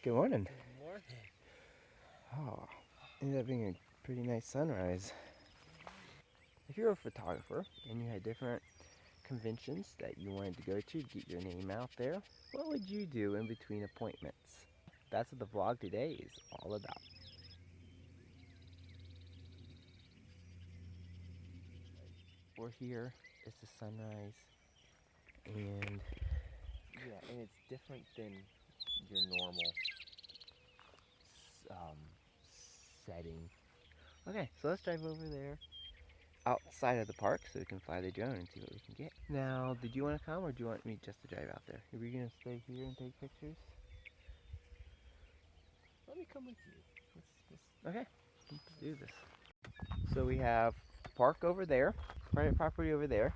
Good morning. Good morning. Oh, ended up being a pretty nice sunrise. If you're a photographer and you had different conventions that you wanted to go to get your name out there, what would you do in between appointments? That's what the vlog today is all about. We're here, it's the sunrise, and Yeah, and it's different than your normal setting. okay, so let's drive over there outside of the park so we can fly the drone and see what we can get. Now, did you want to come or do you want me just to drive out there? Are we going to stay here and take pictures? Let me come with you. Okay, let's do this. So we have park over there, private property over there,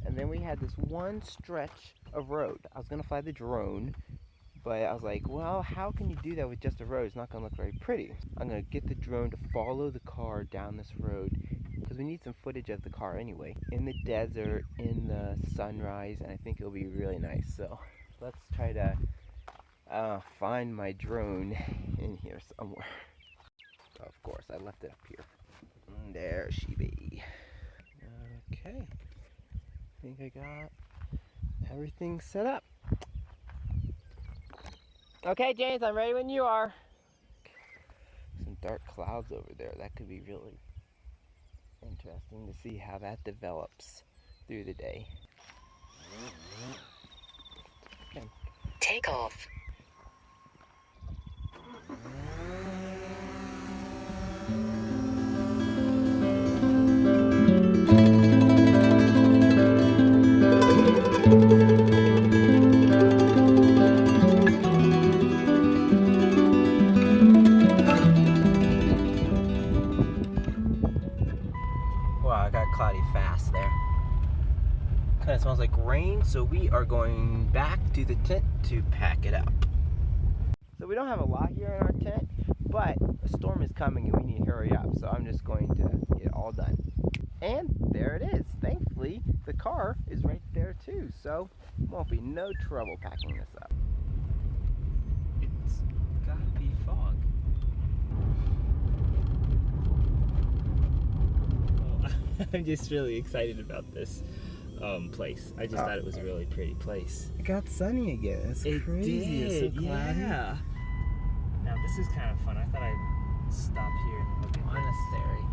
and then we had this one stretch of road. I was going to fly the drone, but I was like, well, how can you do that with just a road? It's not going to look very pretty. I'm going to get the drone to follow the car down this road because we need some footage of the car anyway. In the desert, in the sunrise, and I think it'll be really nice. So let's try to find my drone in here somewhere. Of course, I left it up here. And there she be. Okay. I think I got everything set up. Okay, James, I'm ready when you are. Some dark clouds over there. That could be really interesting to see how that develops through the day. Okay. Take off. Wow, it got cloudy fast there. Kind of smells like rain, so we are going back to the tent to pack it up. So we don't have a lot here in our tent, but a storm is coming and we need to hurry up, so I'm just going to get it all done. And there it is. Thankfully, the car is right there too, so won't be no trouble packing this up. It's gotta be fog. Well, I'm just really excited about this place. I just thought it was a really pretty place. It got sunny again. It's crazy. It's so cloudy. Yeah. Now this is kind of fun. I thought I'd stop here and look at Monastery.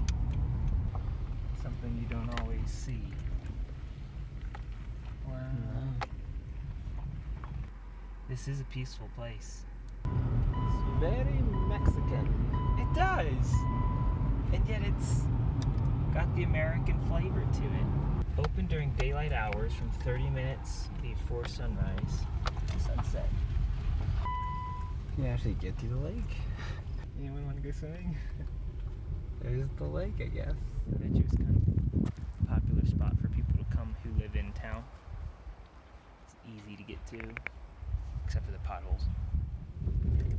something you don't always see. Wow. This is a peaceful place. It's very Mexican. It does! And yet it's got the American flavor to it. Open during daylight hours from 30 minutes before sunrise to sunset. You can actually get to the lake. Anyone want to go swimming? There's the lake, I guess. I bet you it's kind of a popular spot for people to come who live in town. It's easy to get to, except for the potholes.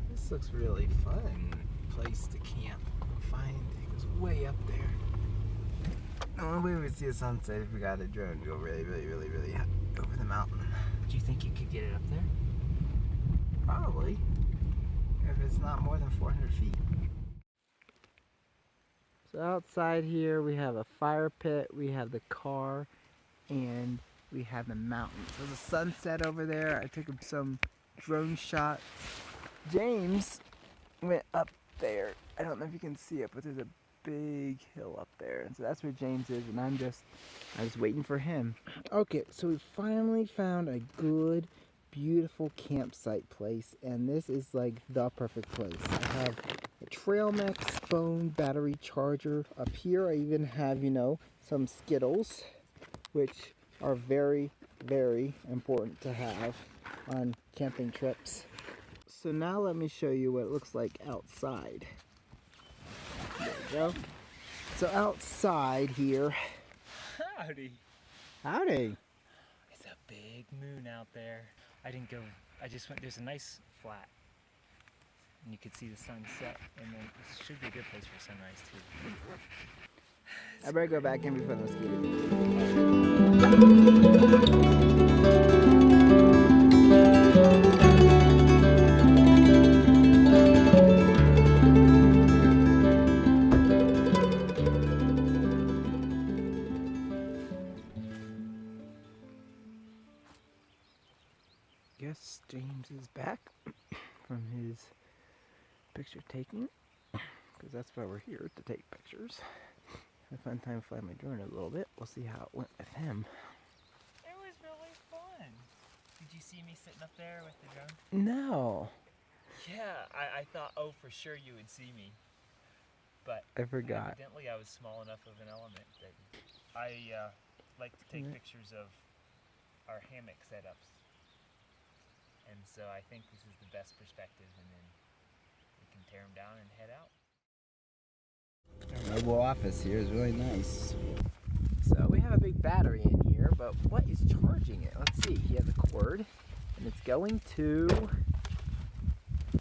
This looks really fun place to camp and find. It goes way up there. The only way we would see a sunset if we got a drone to go really high over the mountain. Do you think you could get it up there? Probably. If it's not more than 400 feet. So outside here we have a fire pit, we have the car, and we have the mountain. So the sunset over there, I took some drone shots. James went up there. I don't know if you can see it, but there's a big hill up there. And so that's where James is, and I'm just waiting for him. Okay, so we finally found a good, beautiful campsite place, and this is like the perfect place. I have a trail mix phone battery charger up here. I even have, some Skittles, which are very important to have on camping trips. So now let me show you what it looks like outside. There we go. So outside here. Howdy. Howdy. It's a big moon out there. I didn't go, I just went, there's a nice flat. And you could see the sun set, and then it should be a good place for sunrise too. I better go back in before the mosquitoes. Guess James is back from his picture taking, because that's why we're here, to take pictures. Had a fun time flying my drone a little bit. We'll see how it went with him. It was really fun. Did you see me sitting up there with the drone? No. Yeah, I thought, oh, for sure you would see me. But I forgot. evidently I was small enough of an element that I like to take pictures of our hammock setups. And so I think this is the best perspective, and then we can tear them down and head out. Our mobile office here is really nice. So we have a big battery in here, but what is charging it? Let's see. He has a cord, and it's going to...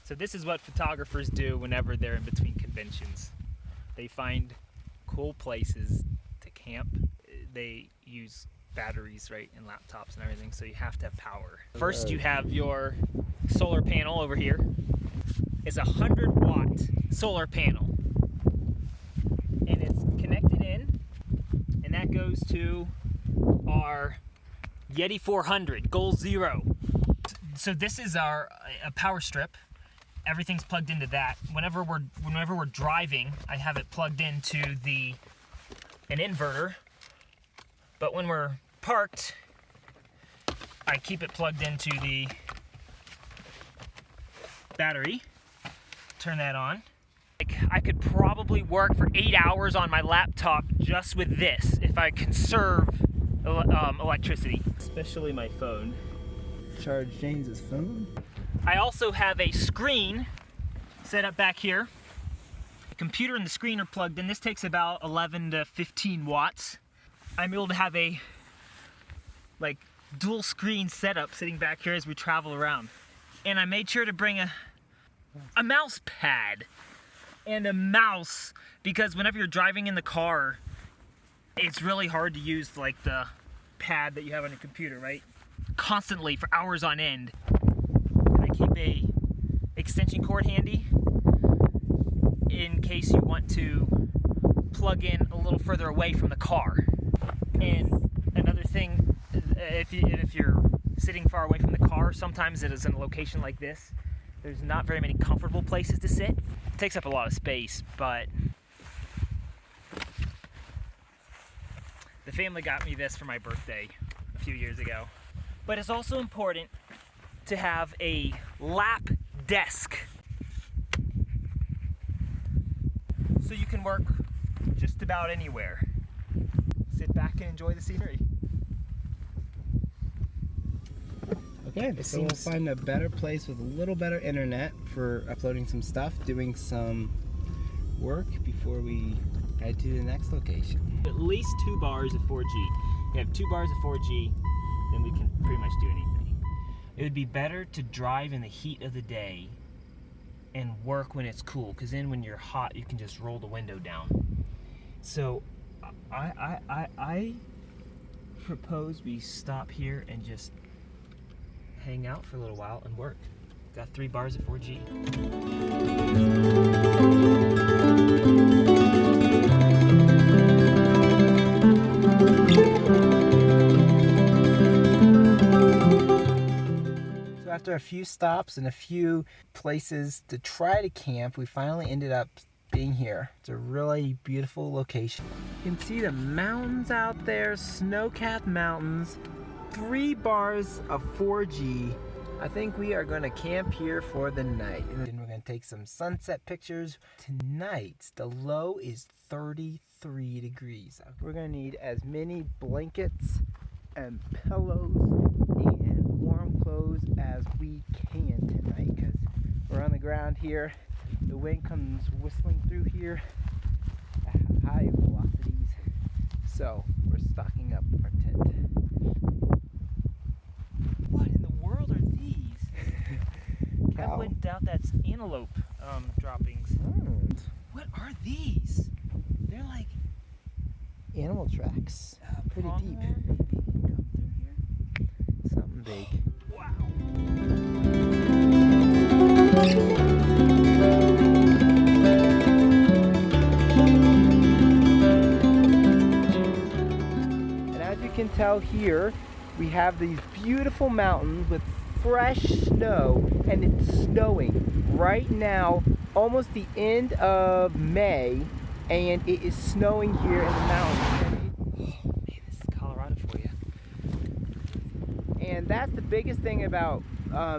So this is what photographers do whenever they're in between conventions. They find cool places to camp. They use batteries, right, and laptops and everything, so you have to have power. First you have your solar panel over here. It's a 100-watt solar panel, and it's connected in, and that goes to our Yeti 400 Goal Zero. So this is a power strip. Everything's plugged into that. Whenever we're driving, I have it plugged into an inverter. But when we're parked, I keep it plugged into the battery. Turn that on. I could probably work for 8 hours on my laptop just with this if I conserve electricity. Especially my phone. Charge James's phone. I also have a screen set up back here. The computer and the screen are plugged in. This takes about 11 to 15 watts. I'm able to have a dual screen setup sitting back here as we travel around. And I made sure to bring a mouse pad and a mouse, because whenever you're driving in the car, it's really hard to use like the pad that you have on your computer, right? Constantly for hours on end. And I keep a extension cord handy in case you want to plug in a little further away from the car. And another thing, if you're sitting far away from the car, sometimes it is in a location like this, there's not very many comfortable places to sit. It takes up a lot of space, but the family got me this for my birthday a few years ago. But it's also important to have a lap desk so you can work just about anywhere. Sit back and enjoy the scenery. Okay, so we'll find a better place with a little better internet for uploading some stuff, doing some work before we head to the next location. At least 2 bars of 4G. You have 2 bars of 4G, then we can pretty much do anything. It would be better to drive in the heat of the day and work when it's cool, because then when you're hot, you can just roll the window down. So I propose we stop here and just hang out for a little while and work. Got 3 bars of 4G. So after a few stops and a few places to try to camp, we finally ended up being here. It's a really beautiful location. You can see the mountains out there, snow-capped mountains, 3 bars of 4G. I think we are going to camp here for the night. And then we're going to take some sunset pictures. Tonight, the low is 33 degrees. We're going to need as many blankets and pillows and warm clothes as we can tonight, because we're on the ground here. The wind comes whistling through here at high velocities, so we're stocking up our tent. What in the world are these? I wouldn't doubt that's antelope droppings. What are these? They're like animal tracks. Pretty deep. maybe come through here. Something big. Wow. And as you can tell here, we have these beautiful mountains with fresh snow, and it's snowing right now, almost the end of May, and it is snowing here in the mountains. Oh man, this is Colorado for you. And that's the biggest thing about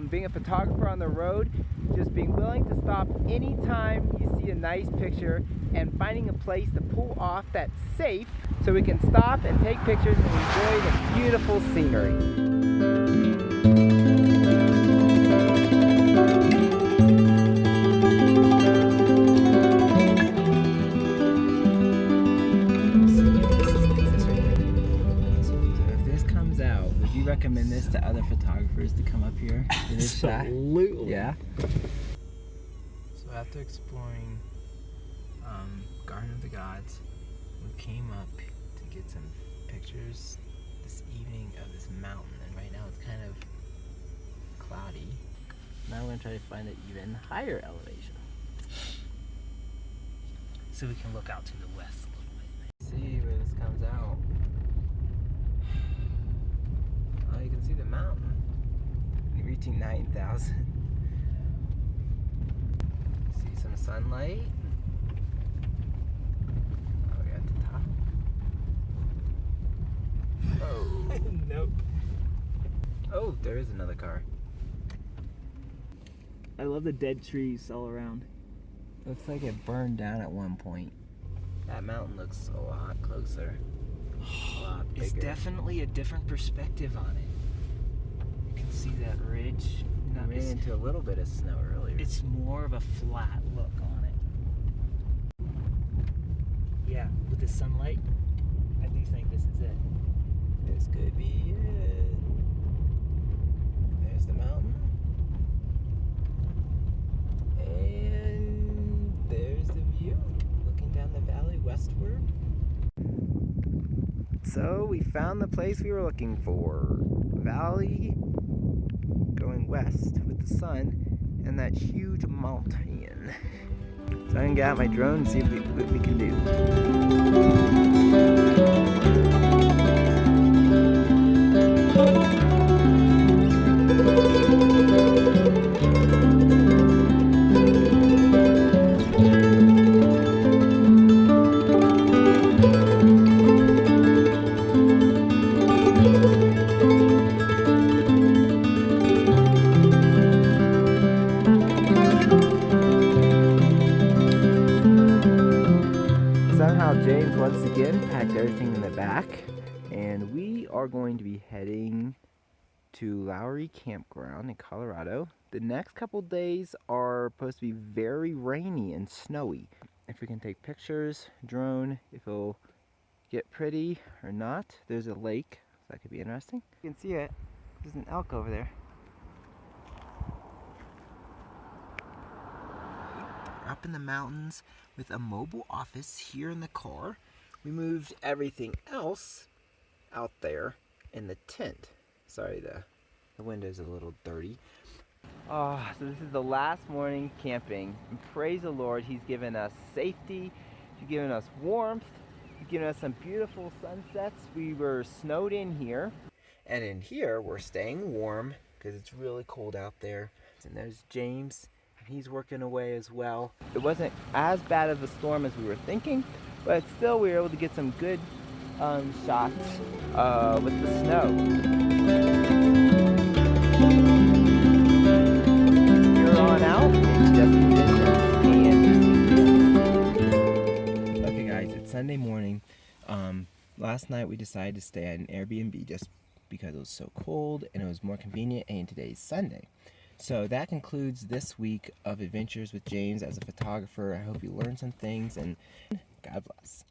being a photographer on the road, just being willing to stop anytime you see a nice picture and finding a place to pull off that's safe so we can stop and take pictures and enjoy the beautiful scenery. Would you recommend this to other photographers to come up here for this shot? Absolutely. Yeah. So after exploring Garden of the Gods, we came up to get some pictures this evening of this mountain, and right now it's kind of cloudy. Now we're gonna try to find an even higher elevation. So we can look out to the west a little bit. See where this comes out. Oh, you can see the mountain reaching 9,000. See some sunlight. Oh, we're at the top. Oh. Nope. Oh, there is another car. I love the dead trees all around. Looks like it burned down at one point. That mountain looks a lot closer. A lot bigger. It's definitely a different perspective on it. You can see that ridge. I ran into a little bit of snow earlier. It's more of a flat look on it. Yeah, with the sunlight, I do think this is it. This could be it. There's the mountain. And there's the view, looking down the valley westward. So we found the place we were looking for. Valley going west with the sun and that huge mountain. So I'm gonna get out my drone and see what we can do. Somehow James once again packed everything in the back, and we are going to be heading to Lowry Campground in Colorado. The next couple days are supposed to be very rainy and snowy. If we can take pictures, drone, if it'll get pretty or not. There's a lake, so that could be interesting. You can see it. There's an elk over there. Up in the mountains with a mobile office here in the car. We moved everything else out there in the tent. Sorry, the window's a little dirty. Oh, so this is the last morning camping. And praise the Lord, He's given us safety, He's given us warmth, He's given us some beautiful sunsets. We were snowed in here. And in here, we're staying warm because it's really cold out there. And there's James. He's working away as well. It wasn't as bad of a storm as we were thinking, but still we were able to get some good shots with the snow. Here on out, it's just and okay guys, it's Sunday morning. Last night we decided to stay at an Airbnb just because it was so cold and it was more convenient, and today's Sunday. So that concludes this week of Adventures with James as a photographer. I hope you learned some things, and God bless.